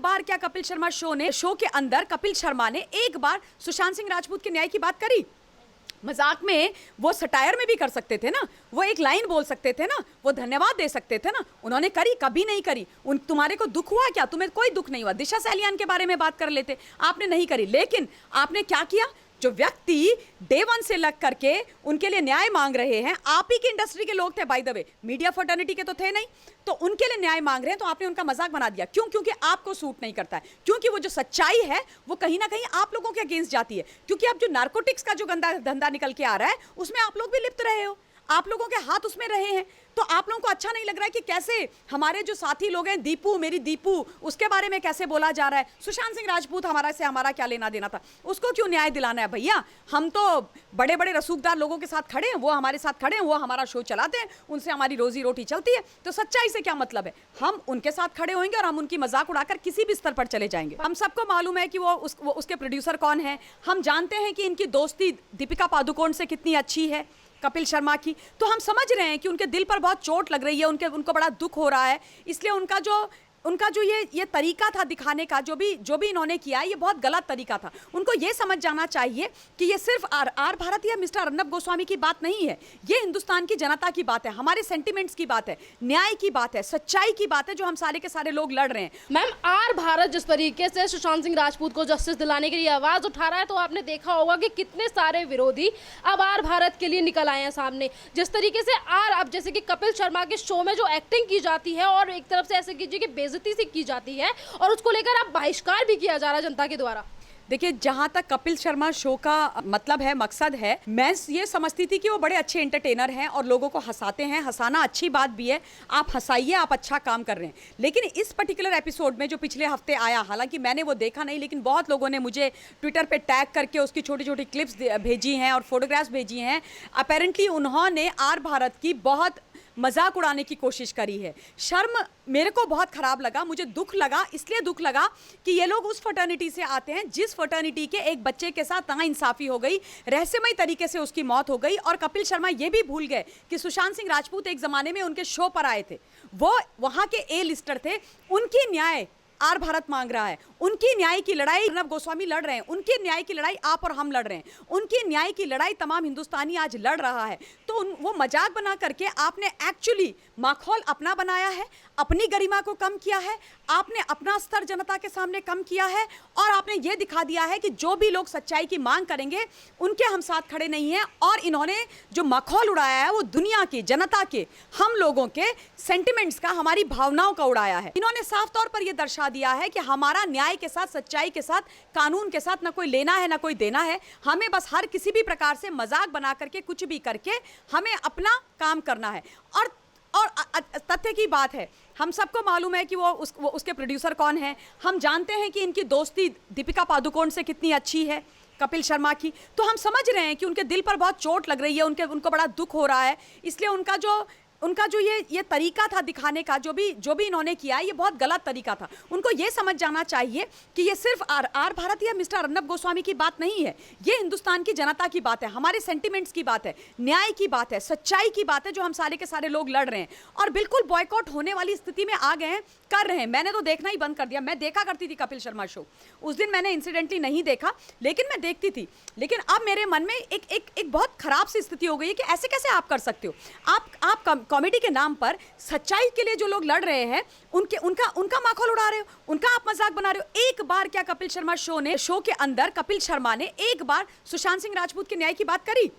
बार क्या कपिल शर्मा शो के अंदर कपिल शर्मा ने एक बार सुशांत सिंह राजपूत के न्याय की बात करी? मजाक में वो सटायर में भी कर सकते थे ना, वो एक लाइन बोल सकते थे ना, वो धन्यवाद दे सकते थे ना। उन्होंने करी? कभी नहीं करी। तुम्हारे को दुख हुआ क्या? तुम्हें कोई दुख नहीं हुआ? दिशा सैलियान के बारे में बात कर लेते, आपने नहीं करी। लेकिन आपने क्या किया? जो व्यक्ति डे वन से लग करके उनके लिए न्याय मांग रहे हैं, आप ही की इंडस्ट्री के लोग थे by the way, media fraternity के तो थे नहीं, तो उनके लिए न्याय मांग रहे हैं, तो आपने उनका मजाक बना दिया। क्यों? क्योंकि आपको सूट नहीं करता है, क्योंकि वो जो सच्चाई है वो कहीं ना कहीं आप लोगों के अगेंस्ट जाती है, क्योंकि अब जो नार्कोटिक्स का जो गंदा धंधा निकल के आ रहा है उसमें आप लोग भी लिप्त रहे हो, आप लोगों के हाथ उसमें रहे हैं। तो आप लोगों को अच्छा नहीं लग रहा है कि कैसे हमारे जो साथी लोग हैं, दीपू, मेरी दीपू, उसके बारे में कैसे बोला जा रहा है? सुशांत सिंह राजपूत हमारा क्या लेना देना था? उसको क्यों न्याय दिलाना है? भैया हम तो बड़े बड़े रसूखदार लोगों के साथ खड़े हैं, वो हमारे साथ खड़े हैं, वो हमारा शो चलाते हैं, उनसे हमारी रोजी रोटी चलती है, तो सच्चाई से क्या मतलब है? हम उनके साथ खड़े होंगे और हम उनकी मजाक उड़ाकर किसी भी स्तर पर चले जाएंगे। हम सबको मालूम है कि वो उसके प्रोड्यूसर कौन है, हम जानते हैं कि इनकी दोस्ती दीपिका पादुकोण से कितनी अच्छी है, कपिल शर्मा की। तो हम समझ रहे हैं कि उनके दिल पर बहुत चोट लग रही है, उनको बड़ा दुख हो रहा है, इसलिए उनका जो ये तरीका था दिखाने का, जो भी इन्होंने किया, ये बहुत गलत तरीका था। उनको ये समझ जाना चाहिए कि ये सिर्फ आर भारत या मिस्टर अर्नब गोस्वामी की बात नहीं है, ये हिंदुस्तान की जनता की बात है, हमारे सेंटिमेंट्स की बात है, न्याय की बात है, सच्चाई की बात है, जो हम सारे के सारे लोग लड़ रहे हैं। मैम, आर भारत जिस तरीके से सुशांत सिंह राजपूत को जस्टिस दिलाने के लिए आवाज उठा रहा है, तो आपने देखा होगा कि कितने सारे विरोधी अब आर भारत के लिए निकल आए हैं सामने। जिस तरीके से अब जैसे कि कपिल शर्मा के शो में जो एक्टिंग की जाती है और एक तरफ से ऐसे कीजिए कि बेइज्जती सी की जाती है, और उसको लेकर अब बहिष्कार भी किया जा रहा है जनता के द्वारा। देखिए, जहां तक कपिल शर्मा शो का मतलब है, मकसद है, मैं ये समझती थी कि वो बड़े अच्छे एंटरटेनर हैं और लोगों को हंसाते हैं, हंसाना अच्छी बात भी है, आप हंसाइए, आप अच्छा काम कर रहे हैं। लेकिन इस पर्टिकुलर एपिसोड में जो पिछले हफ्ते आया, हालांकि मैंने वो देखा नहीं, लेकिन बहुत लोगों ने मुझे ट्विटर पे टैग करके उसकी छोटी छोटी क्लिप्स भेजी हैं और फोटोग्राफ्स भेजी हैं। अपेरेंटली उन्होंने आर भारत की बहुत मजाक उड़ाने की कोशिश करी है। शर्म, मेरे को बहुत खराब लगा, मुझे दुख लगा, इसलिए दुख लगा कि ये लोग उस फर्टर्निटी से आते हैं जिस फर्टर्निटी के एक बच्चे के साथ नाइंसाफी हो गई, रहस्यमय तरीके से उसकी मौत हो गई। और कपिल शर्मा ये भी भूल गए कि सुशांत सिंह राजपूत एक जमाने में उनके शो पर आए थे, वो वहां के ए लिस्टर थे, उनकी न्याय आर भारत मांग रहा है, उनकी न्याय की लड़ाई अर्नब गोस्वामी लड़ रहे हैं, उनकी न्याय की लड़ाई आप और हम लड़ रहे हैं, उनकी न्याय की लड़ाई तमाम हिंदुस्तानी आज लड़ रहा है। तो वो मजाक बना करके आपने एक्चुअली माहौल अपना बनाया है, अपनी गरिमा को कम किया है, आपने अपना स्तर जनता के सामने कम किया है, और आपने ये दिखा दिया है कि जो भी लोग सच्चाई की मांग करेंगे उनके हम साथ खड़े नहीं हैं। और इन्होंने जो माहौल उड़ाया है वो दुनिया की जनता के, हम लोगों के सेंटिमेंट्स का, हमारी भावनाओं का उड़ाया है। इन्होंने साफ तौर पर यह दर्शा दिया है कि हमारा न्याय के साथ, सच्चाई के साथ, कानून के साथ ना कोई लेना है ना कोई देना है, हमें बस हर किसी भी प्रकार से मजाक बना करके कुछ भी करके हमें अपना काम करना है। और तथ्य की बात है, हम सबको मालूम है कि वो उसके प्रोड्यूसर कौन है, हम जानते हैं कि इनकी दोस्ती दीपिका पादुकोण से कितनी अच्छी है, कपिल शर्मा की। तो हम समझ रहे हैं कि उनके दिल पर बहुत चोट लग रही है, उनको बड़ा दुख हो रहा है, इसलिए उनका जो ये तरीका था दिखाने का, जो भी इन्होंने किया, ये बहुत गलत तरीका था। उनको ये समझ जाना चाहिए कि ये सिर्फ आर भारत या मिस्टर अर्नब गोस्वामी की बात नहीं है, ये हिंदुस्तान की जनता की बात है, हमारे सेंटिमेंट्स की बात है, न्याय की बात है, सच्चाई की बात है, जो हम सारे के सारे लोग लड़ रहे हैं। और बिल्कुल बॉयकॉट होने वाली स्थिति में आ गए हैं, कर रहे हैं। मैंने तो देखना ही बंद कर दिया। मैं देखा करती थी कपिल शर्मा शो, उस दिन मैंने इंसिडेंटली नहीं देखा, लेकिन मैं देखती थी। लेकिन अब मेरे मन में एक बहुत खराब सी स्थिति हो गई है कि ऐसे कैसे आप कर सकते हो? आप कॉमेडी के नाम पर सच्चाई के लिए जो लोग लड़ रहे हैं उनका माहौल उड़ा रहे हो, उनका आप मजाक बना रहे हो। एक बार क्या कपिल शर्मा शो के अंदर कपिल शर्मा ने एक बार सुशांत सिंह राजपूत के न्याय की बात करी?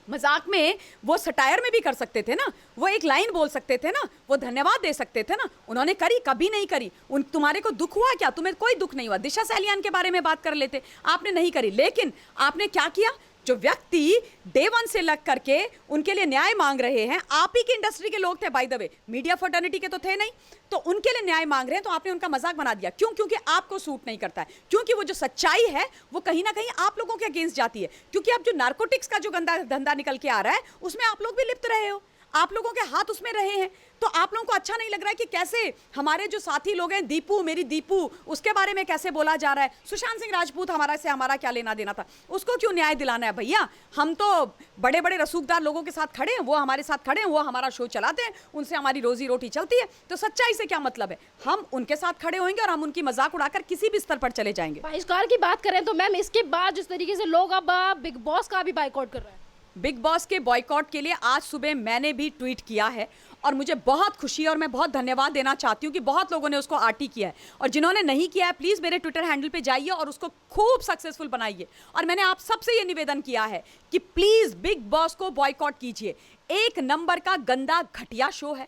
मजाक में वो सटायर में भी कर सकते थे ना, वो एक लाइन बोल सकते थे ना, वो धन्यवाद दे सकते थे ना। उन्होंने करी? कभी नहीं करी। तुम्हारे को दुख हुआ क्या? तुम्हें कोई दुख नहीं हुआ? दिशा सैलियान के बारे में बात कर लेते, आपने नहीं करी। लेकिन आपने क्या किया? जो व्यक्ति डे वन से लग करके उनके लिए न्याय मांग रहे हैं, आप ही की इंडस्ट्री के लोग थे by the way, media fraternity के तो थे नहीं, तो उनके लिए न्याय मांग रहे हैं, तो आपने उनका मजाक बना दिया। क्यों? क्योंकि आपको सूट नहीं करता है, क्योंकि वो जो सच्चाई है वो कहीं ना कहीं आप लोगों के अगेंस्ट जाती है, क्योंकि अब जो नार्कोटिक्स का जो गंदा धंधा निकल के आ रहा है उसमें आप लोग भी लिप्त रहे हो, आप लोगों के हाथ उसमें रहे हैं, तो आप लोगों को अच्छा नहीं लग रहा है कि कैसे हमारे जो साथी लोग हैं, दीपू, मेरी दीपू, उसके बारे में कैसे बोला जा रहा है। सुशांत सिंह राजपूत हमारा क्या लेना देना था, उसको क्यों न्याय दिलाना है भैया। हम तो बड़े बड़े रसूखदार लोगों के साथ खड़े हैं, वो हमारे साथ खड़े हैं, वो हमारा शो चलाते हैं, उनसे हमारी रोजी रोटी चलती है, तो सच्चाई से क्या मतलब है। हम उनके साथ खड़े होंगे और हम उनकी मजाक उड़ाकर किसी भी स्तर पर चले जाएंगे। बहिष्कार की बात करें तो मैम इसके बाद जिस तरीके से लोग अब बिग बॉस का भी बाइकआउट कर रहे हैं, बिग बॉस के बॉयकॉट के लिए आज सुबह मैंने भी ट्वीट किया है और मुझे बहुत खुशी है और मैं बहुत धन्यवाद देना चाहती हूँ कि बहुत लोगों ने उसको आरटी किया है, और जिन्होंने नहीं किया है प्लीज़ मेरे ट्विटर हैंडल पे जाइए और उसको खूब सक्सेसफुल बनाइए। और मैंने आप सबसे ये निवेदन किया है कि प्लीज़ बिग बॉस को बॉयकॉट कीजिए। एक नंबर का गंदा घटिया शो है,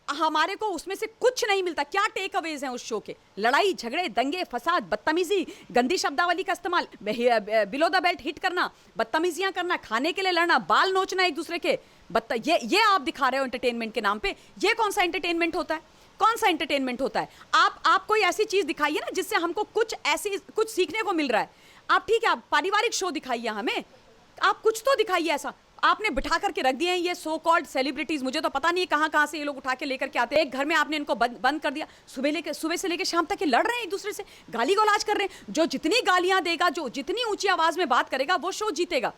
हमारे को उसमें से कुछ नहीं मिलता। क्या टेक अवेज हैं उस शो के? लड़ाई झगड़े, दंगे फसाद, बदतमीजी, गंदी शब्दावली का इस्तेमाल, बिलो द बेल्ट हिट करना, बदतमीजियां करना, खाने के लिए लड़ना, बाल नोचना एक दूसरे के, ये आप दिखा रहे हो एंटरटेनमेंट के नाम पे। ये कौन सा एंटरटेनमेंट होता है? कौन सा एंटरटेनमेंट होता है? आप कोई ऐसी चीज दिखाइए ना जिससे हमको कुछ सीखने को मिल रहा है। आप ठीक है, आप पारिवारिक शो दिखाइए हमें, आप कुछ तो दिखाइए ऐसा। आपने बिठा करके रख दिए हैं ये सो कॉल्ड सेलिब्रिटीज, मुझे तो पता नहीं है कहां से ये लोग उठा के लेकर के आते हैं। एक घर में आपने इनको बंद कर दिया, सुबह से लेकर शाम तक ये लड़ रहे हैं एक दूसरे से, गाली गलौज कर रहे हैं। जो जितनी गालियां देगा, जो जितनी ऊंची आवाज में बात करेगा, वो शो जीतेगा।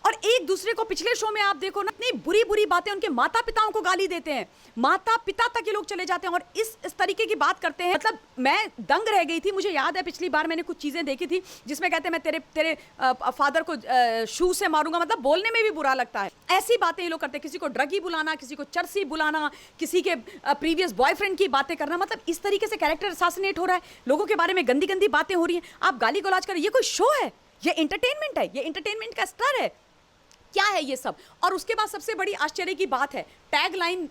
और एक दूसरे को पिछले शो में आप देखो ना, इतनी बुरी बुरी बातें, उनके माता पिताओं को गाली देते हैं, माता पिता तक ये लोग चले जाते हैं और इस तरीके की बात करते हैं। मतलब मैं दंग रह गई थी। मुझे याद है पिछली बार मैंने कुछ चीजें देखी थी जिसमें कहते हैं मैं तेरे फादर को शू से मारूंगा। मतलब बोलने में भी बुरा लगता है। ऐसी बातें ये लोग करते हैं, किसी को ड्रगी बुलाना, किसी को चरसी बुलाना, किसी के प्रीवियस बॉयफ्रेंड की बातें करना। मतलब इस तरीके से कैरेक्टर असैसिनेट हो रहा है, लोगों के बारे में गंदी गंदी बातें हो रही हैं, आप गाली गलौज कर। ये कोई शो है? ये एंटरटेनमेंट है? ये एंटरटेनमेंट का स्तर है? क्या है ये सब? और उसके बाद सबसे बड़ी आश्चर्य की बात है, टैग लाइन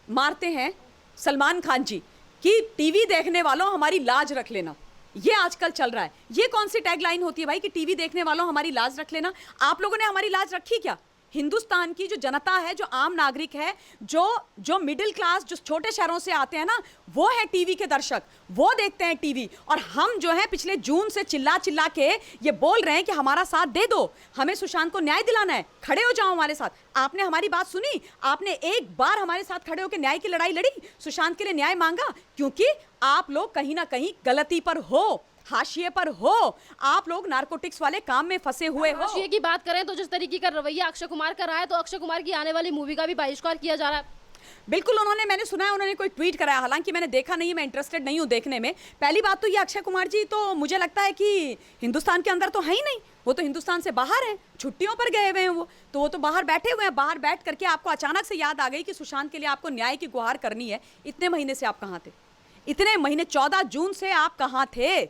मारते हैं सलमान खान जी कि टीवी देखने वालों हमारी लाज रख लेना। ये आजकल चल रहा है। ये कौन सी टैग लाइन होती है भाई कि टीवी देखने वालों हमारी लाज रख लेना? आप लोगों ने हमारी लाज रखी क्या? हिंदुस्तान की जो जनता है, जो आम नागरिक है, जो मिडिल क्लास, जो छोटे शहरों से आते हैं ना, वो है टीवी के दर्शक, वो देखते हैं टीवी। और हम जो है पिछले जून से चिल्ला चिल्ला के ये बोल रहे हैं कि हमारा साथ दे दो, हमें सुशांत को न्याय दिलाना है, खड़े हो जाओ हमारे साथ। आपने हमारी बात सुनी? आपने एक बार हमारे साथ खड़े होकर न्याय की लड़ाई लड़ी, सुशांत के लिए न्याय मांगा? क्योंकि आप लोग कहीं ना कहीं गलती पर हो, हाशिए पर हो, आप लोग नारकोटिक्स वाले काम में फंसे हुए हो। हाशिए की बात करें तो जिस तरीके का रवैया अक्षय कुमार का रहा है, तो अक्षय कुमार की आने वाली मूवी का भी बहिष्कार किया जा रहा है। बिल्कुल, मैंने सुना है उन्होंने कोई ट्वीट कराया, हालांकि मैंने देखा नहीं है, मैं इंटरेस्टेड नहीं हूं देखने में। पहली बात तो ये, अक्षय कुमार जी तो मुझे लगता है कि हिंदुस्तान के अंदर तो है ही नहीं, वो तो हिंदुस्तान से बाहर हैं, छुट्टियों पर गए हुए हैं वो तो बाहर बैठे हुए हैं। बाहर बैठ करके आपको अचानक से याद आ गई कि सुशांत के लिए आपको न्याय की गुहार करनी है। इतने महीने से आप कहाँ थे? इतने महीने, 14 जून से आप कहाँ थे?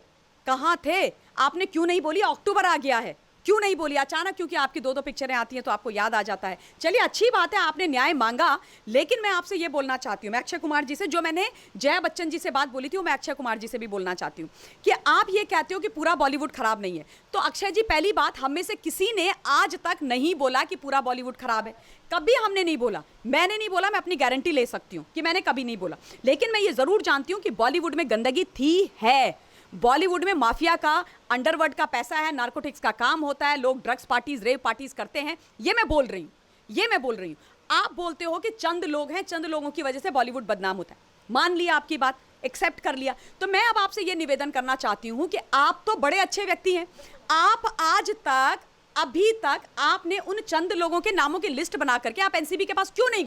आपने क्यों नहीं बोली? अक्टूबर आ गया है, क्यों नहीं बोली अचानक? क्योंकि आपकी दो पिक्चरें आती हैं तो आपको याद आ जाता है। चलिए, अच्छी बात है, आपने न्याय मांगा, लेकिन मैं आपसे ये बोलना चाहती हूँ, मैं अक्षय कुमार जी से, जो मैंने जया बच्चन जी से बात बोली थी, वो मैं अक्षय कुमार जी से भी बोलना चाहती हूँ कि आप ये कहते हो कि पूरा बॉलीवुड खराब नहीं है। तो अक्षय जी, पहली बात, हम में से किसी ने आज तक नहीं बोला कि पूरा बॉलीवुड खराब है। कभी हमने नहीं बोला, मैंने नहीं बोला, मैं अपनी गारंटी ले सकती हूँ कि मैंने कभी नहीं बोला। लेकिन मैं ये जरूर जानती हूँ कि बॉलीवुड में गंदगी थी, है। बॉलीवुड में माफिया का, अंडरवर्ल्ड का पैसा है, नार्कोटिक्स का काम होता है, लोग ड्रग्स पार्टीज, रेव पार्टीज करते हैं। ये मैं बोल रही हूँ। आप बोलते हो कि चंद लोग हैं, चंद लोगों की वजह से बॉलीवुड बदनाम होता है। मान लिया, आपकी बात एक्सेप्ट कर लिया। तो मैं अब आपसे ये निवेदन करना चाहती हूँ कि आप तो बड़े अच्छे व्यक्ति हैं, आप आज तक, अभी तक आपने उन चंद लोगों के नामों की लिस्ट बना करके आप एनसीबी के पास क्यों नहीं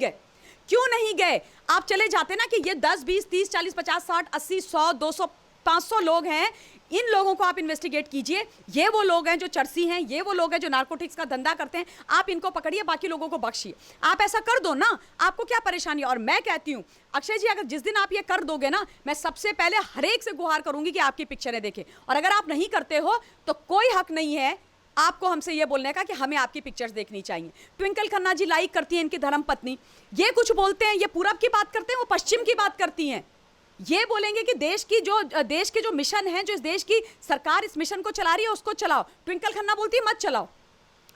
गए? आप चले जाते ना कि ये 10, 20, 30, 40, 50, 60, 80, 100, 200, 500 लोग हैं, इन लोगों को आप इन्वेस्टिगेट कीजिए। ये वो लोग हैं जो चरसी हैं, ये वो लोग हैं जो नार्कोटिक्स का धंधा करते हैं, आप इनको पकड़िए, बाकी लोगों को बख्शिए। आप ऐसा कर दो ना, आपको क्या परेशानी है? और मैं कहती हूं अक्षय जी, अगर जिस दिन आप ये कर दोगे ना, मैं सबसे पहले हर एक से गुहार करूंगी कि आपकी पिक्चरें देखें। और अगर आप नहीं करते हो तो कोई हक नहीं है आपको हमसे ये बोलने का कि हमें आपकी पिक्चर्स देखनी चाहिए। ट्विंकल खन्ना जी लाइक करती हैं, इनकी धर्मपत्नी, ये कुछ बोलते हैं, ये पूरब की बात करते हैं, वो पश्चिम की बात करती हैं। ये बोलेंगे कि देश के जो मिशन है, जो इस देश की सरकार इस मिशन को चला रही है, उसको चलाओ। ट्विंकल खन्ना बोलती है मत चलाओ।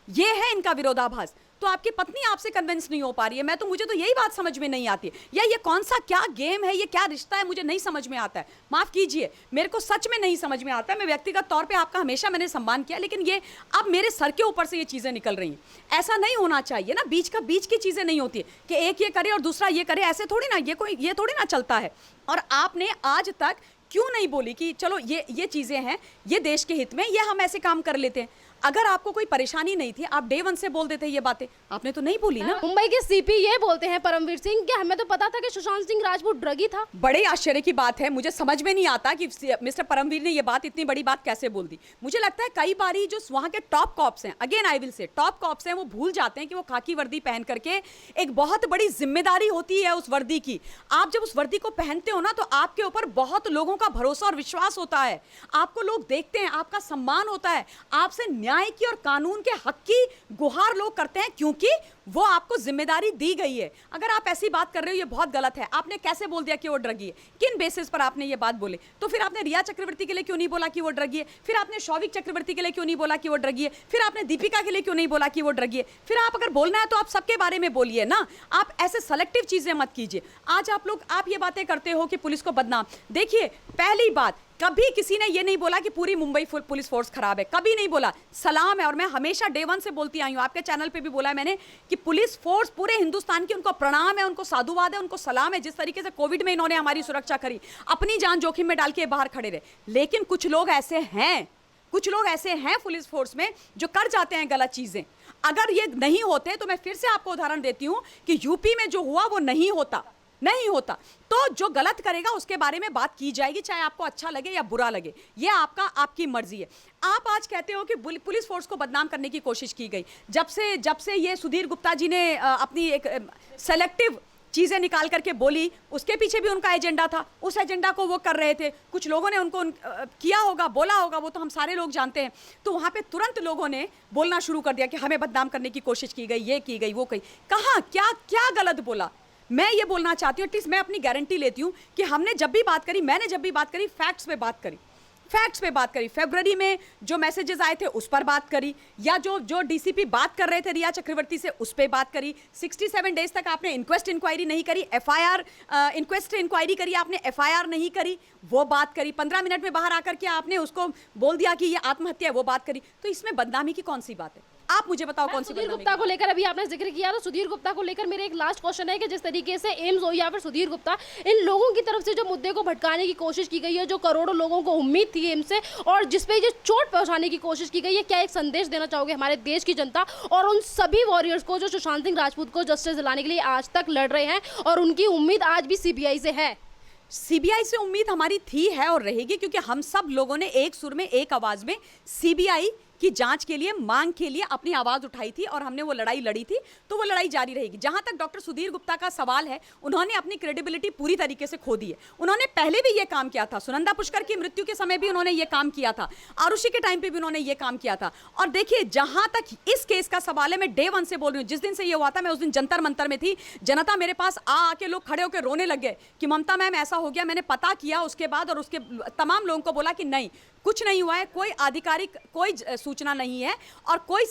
ये है इनका विरोधाभास। तो आपकी पत्नी आपसे कन्विंस नहीं हो पा रही है। मुझे तो यही बात समझ में नहीं आती है, या ये कौन सा क्या गेम है, ये क्या रिश्ता है, मुझे नहीं समझ में आता है। माफ कीजिए, मेरे को सच में नहीं समझ में आता है। मैं व्यक्तिगत तौर पे आपका हमेशा मैंने सम्मान किया, लेकिन ये अब मेरे सर के ऊपर से ये चीजें निकल रही हैं। ऐसा नहीं होना चाहिए ना, बीच की चीजें नहीं होती कि एक ये करे और दूसरा ये करे, ऐसे थोड़ी ना, ये थोड़ी ना चलता है। और आपने आज तक क्यों नहीं बोली कि चलो ये चीजें हैं, ये देश के हित में, ये हम ऐसे काम कर लेते हैं। अगर आपको कोई परेशानी नहीं थी, आप डे वन से बोल देते ये बातें, आपने तो नहीं बोली ना। मुंबई के सीपी ये बोलते हैं परमवीर सिंह कि हमें तो पता था कि सुशांत सिंह राजपूत ड्रगी था। बड़े आश्चर्य की बात है, मुझे समझ में नहीं आता कि मिस्टर परमवीर ने ये बात, इतनी बड़ी बात कैसे बोल दी। मुझे लगता है कई बारी जो वहाँ के टॉप कॉप्स हैं, again I will say top cops हैं, वो भूल जाते हैं कि वो खाकी वर्दी पहन करके, एक बहुत बड़ी जिम्मेदारी होती है उस वर्दी की। आप जब उस वर्दी को पहनते हो ना, तो आपके ऊपर बहुत लोगों का भरोसा और विश्वास होता है, आपको लोग देखते हैं, आपका सम्मान होता है, आपसे न्याय की और कानून के हक की गुहार लोग करते हैं, क्योंकि वो आपको जिम्मेदारी दी गई है। अगर आप ऐसी बात कर रहे हो, ये बहुत गलत है। आपने कैसे बोल दिया कि वो ड्रगी है? किन बेसिस पर आपने ये बात बोले? तो फिर आपने रिया चक्रवर्ती के लिए क्यों नहीं बोला कि वो ड्रगी है? फिर आपने शौविक चक्रवर्ती के लिए क्यों नहीं बोला कि वो ड्रगी है? फिर आपने दीपिका के लिए क्यों नहीं बोला कि वो ड्रगी है? फिर आप अगर बोलना है तो आप सबके बारे में बोलिए ना, आप ऐसे सेलेक्टिव चीजें मत कीजिए। आज आप ये बातें करते हो कि पुलिस को बदनाम। देखिए, पहली बात, कभी किसी ने ये नहीं बोला कि पूरी मुंबई पुलिस फोर्स खराब है, कभी नहीं बोला। सलाम है, और मैं हमेशा डे वन से बोलती आई हूँ, आपके चैनल पे भी बोला है मैंने कि पुलिस फोर्स पूरे हिंदुस्तान की, उनको प्रणाम है, उनको साधुवाद है, उनको सलाम है। जिस तरीके से कोविड में इन्होंने हमारी सुरक्षा करी, अपनी जान जोखिम में डाल के बाहर खड़े रहे। लेकिन कुछ लोग ऐसे हैं पुलिस फोर्स में जो कर जाते हैं गलत चीजें। अगर ये नहीं होते तो मैं फिर से आपको उदाहरण देती हूँ कि यूपी में जो हुआ वो नहीं होता। तो जो गलत करेगा उसके बारे में बात की जाएगी, चाहे आपको अच्छा लगे या बुरा लगे, ये आपकी मर्जी है। आप आज कहते हो कि पुलिस फोर्स को बदनाम करने की कोशिश की गई। जब से ये सुधीर गुप्ता जी ने अपनी एक सेलेक्टिव चीजें निकाल करके बोली, उसके पीछे भी उनका एजेंडा था। उस एजेंडा को वो कर रहे थे, कुछ लोगों ने उनको किया होगा, बोला होगा, वो तो हम सारे लोग जानते हैं। तो वहां पे तुरंत लोगों ने बोलना शुरू कर दिया कि हमें बदनाम करने की कोशिश की गई, ये की गई, वो कही। कहाँ क्या गलत बोला? मैं ये बोलना चाहती हूँ, एटलीस्ट मैं अपनी गारंटी लेती हूँ कि मैंने जब भी बात करी फैक्ट्स पे बात करी। फरवरी में जो मैसेजेस आए थे उस पर बात करी, या जो डीसीपी बात कर रहे थे रिया चक्रवर्ती से, उस पर बात करी। 67 डेज तक आपने इंक्वायरी नहीं करी, इंक्वायरी करी आपने, एफआईआर नहीं करी, वो बात करी। 15 मिनट में बाहर आकर के आपने उसको बोल दिया कि ये आत्महत्या है, वो बात करी। तो इसमें बदनामी की कौन सी बात है? आप मुझे बताओ कौन सी सुधीर गुप्ता को लेकर अभी आपने जिक्र किया, तो सुधीर गुप्ता को लेकर मेरे एक लास्ट क्वेश्चन है कि जिस तरीके से एम्स हो या फिर सुधीर गुप्ता, इन लोगों की तरफ से जो मुद्दे को भटकाने की कोशिश की गई है, जो करोड़ों लोगों को उम्मीद थी एम्स से, और जिसपे ये चोट पहुंचाने की कोशिश की गई है, क्या एक संदेश देना चाहोगे हमारे देश की जनता और उन सभी वॉरियर्स को जो सुशांत सिंह राजपूत को जस्टिस दिलाने के लिए आज तक लड़ रहे हैं और उनकी उम्मीद आज भी सीबीआई से है? सीबीआई से उम्मीद हमारी थी, है और रहेगी, क्योंकि हम सब लोगों ने एक सुर में, एक आवाज में सीबीआई की जांच के लिए, मांग के लिए अपनी आवाज उठाई थी, और हमने वो लड़ाई लड़ी थी, तो वो लड़ाई जारी रहेगी। जहां तक डॉक्टर सुधीर गुप्ता का सवाल है, उन्होंने अपनी क्रेडिबिलिटी पूरी तरीके से खो दी है। उन्होंने पहले भी ये काम किया था, सुनंदा पुष्कर की मृत्यु के समय भी उन्होंने ये काम किया था, आरुषि के टाइम पे भी उन्होंने ये काम किया था। और देखिए, जहां तक इस केस का सवाल है, मैं डे वन से बोल रही हूँ, जिस दिन से ये हुआ था, मैं उस दिन जंतर मंतर में थी। जनता मेरे पास आके लोग खड़े होकर रोने लग गए कि ममता मैम ऐसा हो गया। मैंने पता किया उसके बाद, और उसके तमाम लोगों को बोला कि नहीं, कुछ नहीं हुआ है, कोई आधिकारिक कोई सूचना नहीं है, और कोई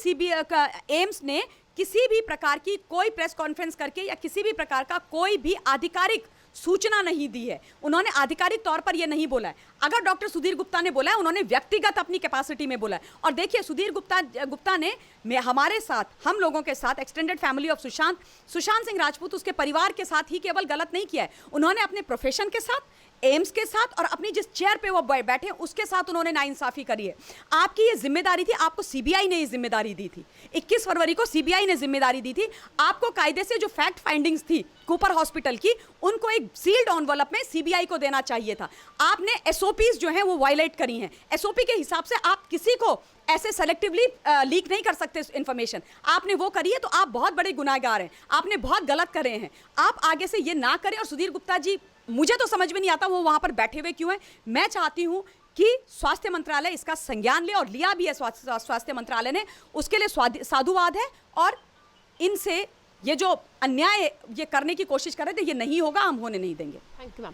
एम्स ने किसी भी प्रकार की कोई प्रेस कॉन्फ्रेंस करके या किसी भी प्रकार का कोई भी आधिकारिक सूचना नहीं दी है। उन्होंने आधिकारिक तौर पर यह नहीं बोला है। अगर डॉक्टर सुधीर गुप्ता ने बोला है, उन्होंने व्यक्तिगत अपनी कैपेसिटी में बोला है। और देखिए, सुधीर गुप्ता ने हमारे साथ, हम लोगों के साथ, extended family of Sushant Singh Rajput, उसके परिवार के साथ ही केवल गलत नहीं किया है, उन्होंने अपने प्रोफेशन के साथ, एम्स के साथ, और अपनी जिस चेयर पे वो बैठे उसके साथ उन्होंने नाइंसाफी करी है। आपकी ये जिम्मेदारी थी, आपको सीबीआई ने ये जिम्मेदारी दी थी। 21 फरवरी को सीबीआई ने जिम्मेदारी दी थी। आपको कायदे से जो फैक्ट फाइंडिंग्स थी कूपर हॉस्पिटल की, उनको एक सील्ड एनवलप में सीबीआई को देना चाहिए था। आपने एसओपीज जो हैं वो वायलेट करी हैं। एसओपी के हिसाब से आप किसी को ऐसे सेलेक्टिवली लीक नहीं कर सकते इंफॉर्मेशन। आपने वो करी है, तो आप बहुत बड़े गुनाहगार हैं, आपने बहुत गलत करे हैं। आप आगे से ये ना करें। और सुधीर गुप्ता जी, मुझे तो समझ में नहीं आता वो वहां पर बैठे हुए क्यों हैं। मैं चाहती हूं कि स्वास्थ्य मंत्रालय इसका संज्ञान ले, और लिया भी है स्वास्थ्य मंत्रालय ने, उसके लिए साधुवाद है। और इनसे ये जो अन्याय ये करने की कोशिश कर रहे थे, ये नहीं होगा, हम होने नहीं देंगे। Thank you ma'am.